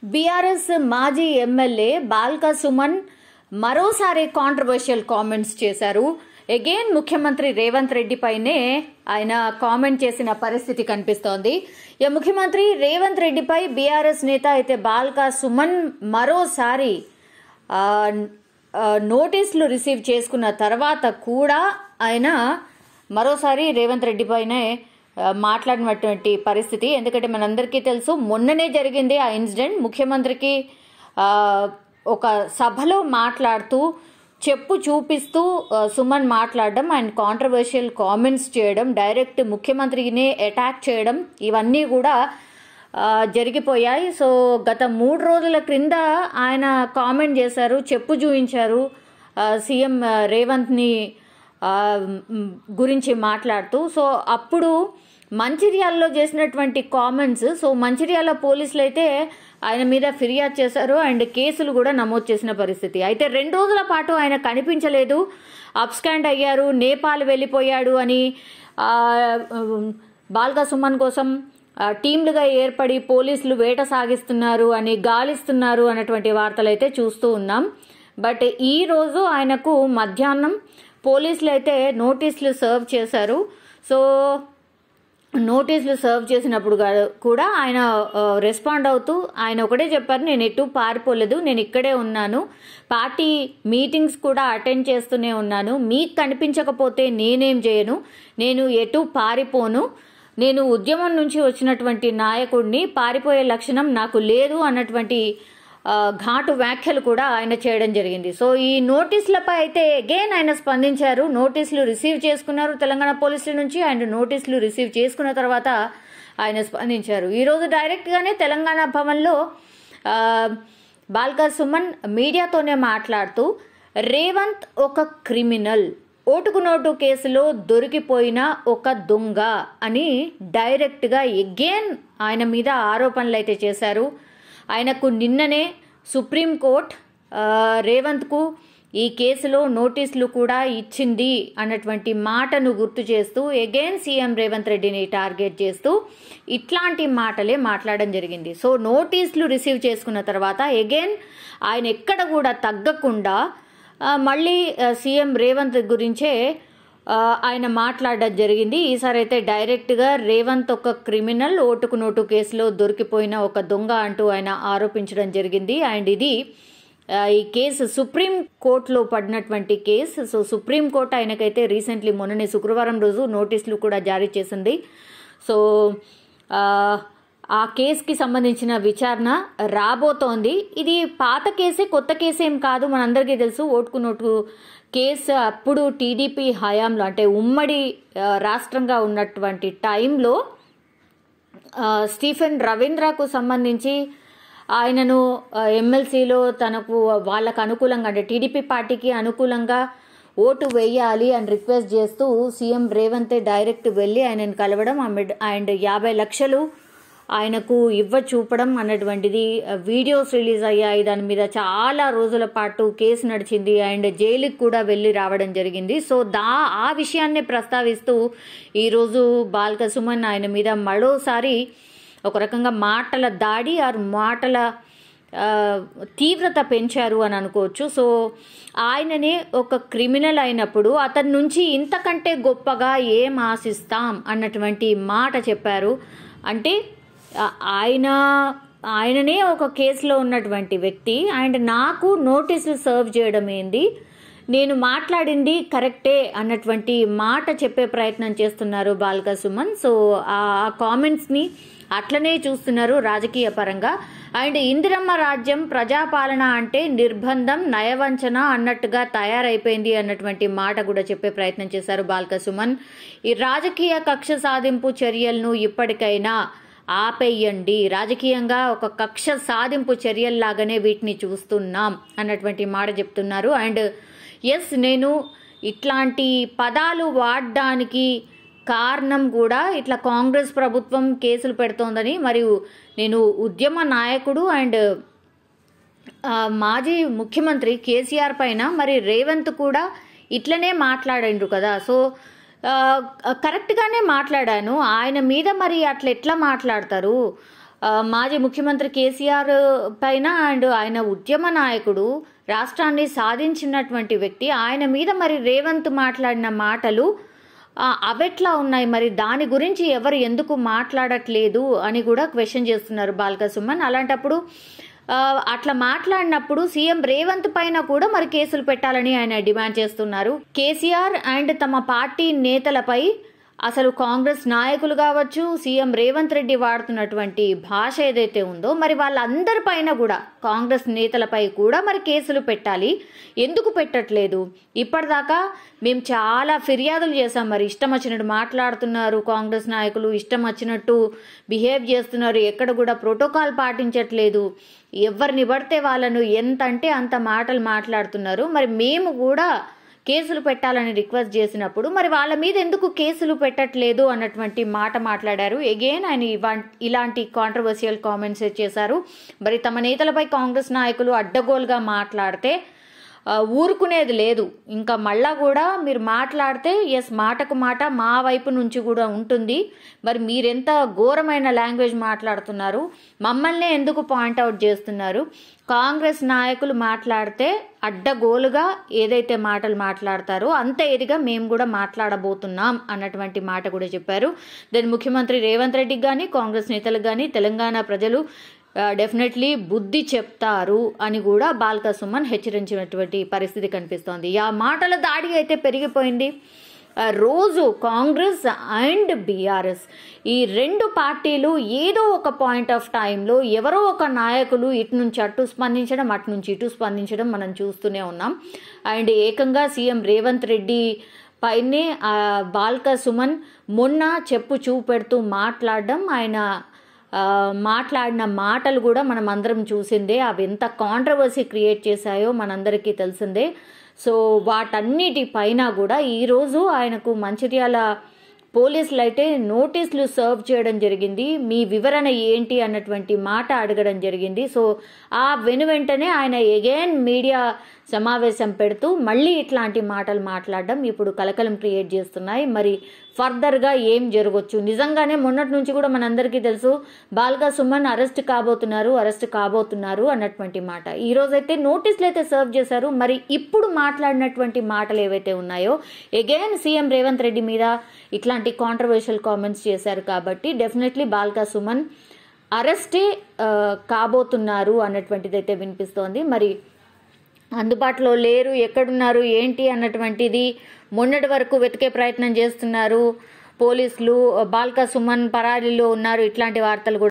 BRS మాజీ MLA Balka Suman మరోసారి controversial comments చేశారు. అగైన్ ముఖ్యమంత్రి రేవంత్ రెడ్డి పైనే ఆయన కామెంట్ చేసిన పరిస్థితి కనిపిస్తోంది. ముఖ్యమంత్రి రేవంత్ రెడ్డిపై బీఆర్ఎస్ నేత అయితే బాల్క సుమన్ మరోసారి నోటీసులు రిసీవ్ చేసుకున్న తర్వాత కూడా ఆయన మరోసారి రేవంత్ రెడ్డి పైనే మాట్లాడినటువంటి పరిస్థితి. ఎందుకంటే మనందరికీ తెలుసు, మొన్ననే జరిగింది ఆ ఇన్సిడెంట్. ముఖ్యమంత్రికి ఒక సభలో మాట్లాడుతూ చెప్పు చూపిస్తూ సుమన్ మాట్లాడడం, ఆయన కాంట్రవర్షియల్ కామెంట్స్ చేయడం, డైరెక్ట్ ముఖ్యమంత్రిని అటాక్ చేయడం, ఇవన్నీ కూడా జరిగిపోయాయి. సో గత 3 రోజుల క్రింద ఆయన కామెంట్ చేశారు, చెప్పు చూపించారు సీఎం రేవంత్ని గురించి మాట్లాడుతూ. సో అప్పుడు మంచిర్యాలలో చేసినటువంటి కామెంట్స్, సో మంచిర్యాల పోలీసులు అయితే ఆయన మీద ఫిర్యాదు చేశారు అండ్ కేసులు కూడా నమోదు చేసిన పరిస్థితి. అయితే 2 రోజుల పాటు ఆయన కనిపించలేదు, అబ్స్కాండ్ అయ్యారు, నేపాల్ వెళ్ళిపోయాడు అని బాల్క సుమన్ కోసం టీంలుగా ఏర్పడి పోలీసులు వేట సాగిస్తున్నారు అని, గాలిస్తున్నారు అన్నటువంటి వార్తలు అయితే చూస్తూ ఉన్నాం. బట్ ఈ రోజు ఆయనకు మధ్యాహ్నం పోలీసులు అయితే నోటీసులు సర్వ్ చేశారు. సో నోటీసులు సర్వ్ చేసినప్పుడు కూడా ఆయన రెస్పాండ్ అవుతూ ఆయన ఒకటే చెప్పారు, నేను ఎటు పారిపోలేదు, నేను ఇక్కడే ఉన్నాను, పార్టీ మీటింగ్స్ కూడా అటెండ్ చేస్తూనే ఉన్నాను, మీకు కనిపించకపోతే నేనేం చేయను, నేను ఎటు పారిపోను, నేను ఉద్యమం నుంచి వచ్చినటువంటి నాయకుడిని, పారిపోయే లక్షణం నాకు లేదు అన్నటువంటి ఘాటు వ్యాఖ్యలు కూడా ఆయన చేయడం జరిగింది. సో ఈ నోటీసులపై అయితే అగైన్ ఆయన స్పందించారు. నోటీసులు రిసీవ్ చేసుకున్నారు తెలంగాణ పోలీసుల నుంచి, అండ్ నోటీసులు రిసీవ్ చేసుకున్న తర్వాత ఆయన స్పందించారు. ఈరోజు డైరెక్ట్గానే తెలంగాణ భవన్లో బాల్క సుమన్ మీడియాతోనే మాట్లాడుతూ రేవంత్ ఒక క్రిమినల్, ఓటుకు నోటు కేసులో దొరికిపోయిన ఒక దొంగ అని డైరెక్ట్గా అగైన్ ఆయన మీద ఆరోపణలు అయితే చేశారు. ఆయనకు నిన్ననే సుప్రీంకోర్టు రేవంత్కు ఈ కేసులో నోటీసులు కూడా ఇచ్చింది అన్నటువంటి మాటను గుర్తు చేస్తూ అగైన్ సీఎం రేవంత్ రెడ్డిని టార్గెట్ చేస్తూ ఇట్లాంటి మాటలే మాట్లాడడం జరిగింది. సో నోటీసులు రిసీవ్ చేసుకున్న తర్వాత అగైన్ ఆయన ఎక్కడ కూడా తగ్గకుండా మళ్ళీ సీఎం రేవంత్ గురించే ఆయన మాట్లాడడం జరిగింది. ఈసారి అయితే డైరెక్ట్గా రేవంత్ ఒక క్రిమినల్, ఓటుకు నోటు కేసులో దొరికిపోయిన ఒక దొంగ అంటూ ఆయన ఆరోపించడం జరిగింది. అండ్ ఇది ఈ కేసు సుప్రీం కోర్టులో పడినటువంటి కేసు. సో సుప్రీంకోర్టు ఆయనకైతే రీసెంట్లీ మొన్ననే శుక్రవారం రోజు నోటీసులు కూడా జారీ చేసింది. సో ఆ కేసుకి సంబంధించిన విచారణ రాబోతోంది. ఇది పాత కేసే, కొత్త కేసేం కాదు, మనందరికీ తెలుసు. ఓటుకు నోటు కేసు అప్పుడు టీడీపీ హయాంలో, అంటే ఉమ్మడి రాష్ట్రంగా ఉన్నటువంటి టైంలో స్టీఫెన్ రవీంద్రకు సంబంధించి ఆయనను ఎమ్మెల్సీలో తనకు వాళ్ళకు అనుకూలంగా, అంటే టీడీపీ పార్టీకి అనుకూలంగా ఓటు వేయాలి అని రిక్వెస్ట్ చేస్తూ సీఎం రేవంత్ డైరెక్ట్ వెళ్ళి ఆయనను కలవడం అండ్ 50 లక్షలు ఆయనకు చూపడం అన్నటువంటిది వీడియోస్ రిలీజ్ అయ్యాయి. దాని మీద చాలా రోజుల పాటు కేసు నడిచింది అండ్ జైలుకి కూడా వెళ్ళి రావడం జరిగింది. సో ఆ విషయాన్నే ప్రస్తావిస్తూ ఈరోజు బాల్క సుమన్ ఆయన మీద మరోసారి ఒక రకంగా మాటల దాడి, మాటల తీవ్రత పెంచారు అని అనుకోవచ్చు. సో ఆయననే ఒక క్రిమినల్ అయినప్పుడు అతని నుంచి ఇంతకంటే గొప్పగా ఏం ఆశిస్తాం అన్నటువంటి మాట చెప్పారు. అంటే ఆయననే ఒక కేసులో ఉన్నటువంటి వ్యక్తి అండ్ నాకు నోటీసులు సర్వ్ చేయడం ఏంది, నేను మాట్లాడింది కరెక్టే అన్నటువంటి మాట చెప్పే ప్రయత్నం చేస్తున్నారు బాల్క సుమన్. సో ఆ కామెంట్స్ని అట్లనే చూస్తున్నారు రాజకీయ పరంగా. అండ్ ఇందిరమ్మ రాజ్యం, ప్రజాపాలన అంటే నిర్బంధం, నయవంచన అన్నట్టుగా తయారైపోయింది అన్నటువంటి మాట కూడా చెప్పే ప్రయత్నం చేశారు బాల్క సుమన్. ఈ రాజకీయ కక్ష సాధింపు చర్యలను ఇప్పటికైనా ఆపేయండి, రాజకీయంగా ఒక కక్ష సాధింపు చర్యల్లాగానే వీటిని చూస్తున్నాం అన్నటువంటి మాట చెప్తున్నారు. అండ్ ఎస్, నేను ఇట్లాంటి పదాలు వాడడానికి కారణం కూడా ఇట్లా కాంగ్రెస్ ప్రభుత్వం కేసులు పెడుతోందని, మరియు నేను ఉద్యమ నాయకుడు అండ్ మాజీ ముఖ్యమంత్రి కేసీఆర్ పైన మరి రేవంత్ కూడా ఇట్లనే మాట్లాడిండ్రు కదా. సో కరెక్ట్గానే మాట్లాడాను, ఆయన మీద మరి అట్లా ఎట్లా మాట్లాడతారు, మాజీ ముఖ్యమంత్రి కేసీఆర్ పైన అండ్ ఆయన ఉద్యమ నాయకుడు, రాష్ట్రాన్ని సాధించినటువంటి వ్యక్తి, ఆయన మీద మరి రేవంత్ మాట్లాడిన మాటలు అవెట్లా ఉన్నాయి, మరి దాని గురించి ఎవరు ఎందుకు మాట్లాడట్లేదు అని కూడా క్వశ్చన్ చేస్తున్నారు బాల్క సుమన్. అలాంటప్పుడు అట్లా మాట్లాడినప్పుడు సీఎం రేవంత్ పైన కూడా మరి కేసులు పెట్టాలని ఆయన డిమాండ్ చేస్తున్నారు. కేసీఆర్ అండ్ తమ పార్టీ నేతలపై, అసలు కాంగ్రెస్ నాయకులు కావచ్చు, సీఎం రేవంత్ రెడ్డి వాడుతున్నటువంటి భాష ఏదైతే ఉందో మరి వాళ్ళందరిపైన కూడా, కాంగ్రెస్ నేతలపై కూడా మరి కేసులు పెట్టాలి. ఎందుకు పెట్టట్లేదు? ఇప్పటిదాకా మేము చాలా ఫిర్యాదులు చేశాం, మరి ఇష్టం వచ్చినట్టు మాట్లాడుతున్నారు కాంగ్రెస్ నాయకులు, ఇష్టం వచ్చినట్టు బిహేవ్ చేస్తున్నారు, ఎక్కడ కూడా ప్రోటోకాల్ పాటించట్లేదు, ఎవరిని పడితే వాళ్ళను ఎంత అంటే అంత మాటలు మాట్లాడుతున్నారు, మరి మేము కూడా కేసులు పెట్టాలని రిక్వెస్ట్ చేసినప్పుడు మరి వాళ్ళ మీద ఎందుకు కేసులు పెట్టట్లేదు అన్నటువంటి మాట మాట్లాడారు. అగైన్ ఆయన ఇలాంటి కాంట్రవర్షియల్ కామెంట్స్ చేశారు. మరి తమ నేతలపై కాంగ్రెస్ నాయకులు అడ్డగోలుగా మాట్లాడితే ఊరుకునేది లేదు, ఇంకా మళ్ళా కూడా మీరు మాట్లాడితే ఎస్ మాటకు మాట మా వైపు నుంచి కూడా ఉంటుంది. మరి మీరెంత ఘోరమైన లాంగ్వేజ్ మాట్లాడుతున్నారు, మమ్మల్ని ఎందుకు పాయింట్అవుట్ చేస్తున్నారు? కాంగ్రెస్ నాయకులు మాట్లాడితే అడ్డగోలుగా ఏదైతే మాటలు మాట్లాడతారో అంతే ఇదిగా మేము కూడా మాట్లాడబోతున్నాం అన్నటువంటి మాట కూడా చెప్పారు. దెన్ ముఖ్యమంత్రి రేవంత్ రెడ్డికి కానీ, కాంగ్రెస్ నేతలకు కానీ తెలంగాణ ప్రజలు డెఫినెట్లీ బుద్ధి చెప్తారు అని కూడా బాల్క సుమన్ హెచ్చరించినటువంటి పరిస్థితి కనిపిస్తోంది. ఆ మాటల దాడి అయితే పెరిగిపోయింది. రోజు కాంగ్రెస్ అండ్ బీఆర్ఎస్ ఈ రెండు పార్టీలు ఏదో ఒక పాయింట్ ఆఫ్ టైంలో ఎవరో ఒక నాయకులు ఇటు నుంచి అటు స్పందించడం, అటు నుంచి ఇటు స్పందించడం మనం చూస్తూనే ఉన్నాం. అండ్ ఏకంగా సీఎం రేవంత్ రెడ్డి పైనే బాల్క సుమన్ మొన్న చెప్పు చూపెడుతూ మాట్లాడడం, ఆయన మాట్లాడిన మాటలు కూడా మనం అందరం చూసిందే, అవి ఎంత కాంట్రవర్సీ క్రియేట్ చేశాయో మనందరికీ తెలిసిందే. సో వాటన్నిటి పైన కూడా ఈరోజు ఆయనకు మంచిర్యాల పోలీసులు అయితే నోటీసులు సర్వ్ చేయడం జరిగింది. మీ వివరణ ఏంటి అన్నటువంటి మాట అడగడం జరిగింది. సో ఆ వెంటనే ఆయన అగైన్ మీడియా సమావేశం పెడుతూ మళ్ళీ ఇట్లాంటి మాటలు మాట్లాడడం ఇప్పుడు కలకలం క్రియేట్ చేస్తున్నాయి. మరి ఫర్దర్గా ఏం జరగవచ్చు? నిజంగానే మొన్నటి నుంచి కూడా మనందరికీ తెలుసు బాల్క సుమన్ అరెస్ట్ కాబోతున్నారు అన్నటువంటి మాట. ఈ రోజైతే నోటీసులు అయితే సర్వ్ చేశారు. మరి ఇప్పుడు మాట్లాడినటువంటి మాటలు ఏవైతే ఉన్నాయో అగైన్ సీఎం రేవంత్ రెడ్డి మీద ఇట్లాంటి కాంట్రవర్షియల్ కామెంట్స్ చేశారు కాబట్టి డెఫినెట్లీ బాల్క సుమన్ అరెస్టే కాబోతున్నారు అన్నటువంటిది అయితే వినిపిస్తోంది. మరి అందుబాటులో లేరు, ఎక్కడున్నారు ఏంటి అన్నటువంటిది మొన్నటి వరకు వెతికే ప్రయత్నం చేస్తున్నారు పోలీసులు. బాల్క సుమన్ పరారీలో ఉన్నారు, ఇట్లాంటి వార్తలు కూడా